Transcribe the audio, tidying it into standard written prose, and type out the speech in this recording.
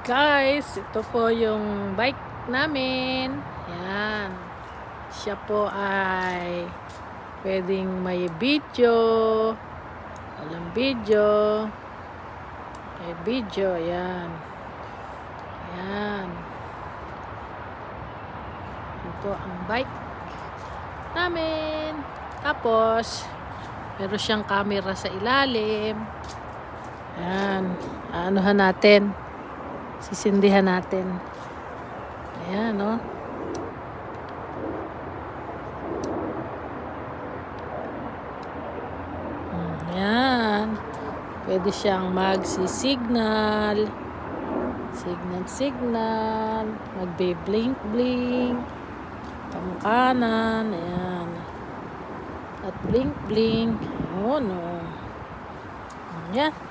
Guys, ito po yung bike namin. Yan. Siya po ay pwedeng may video, walang video, may video. Yan. Yan. Ito ang bike namin. Tapos, meron siyang camera sa ilalim. Yan. Anuhan natin. Sisindihan natin. Ayan, no? Ayan. Pwede siyang magsi-signal. Signal. Magbe-blink-blink. Pangkanan. Ayan. At blink-blink. Ayan, no? Ayan.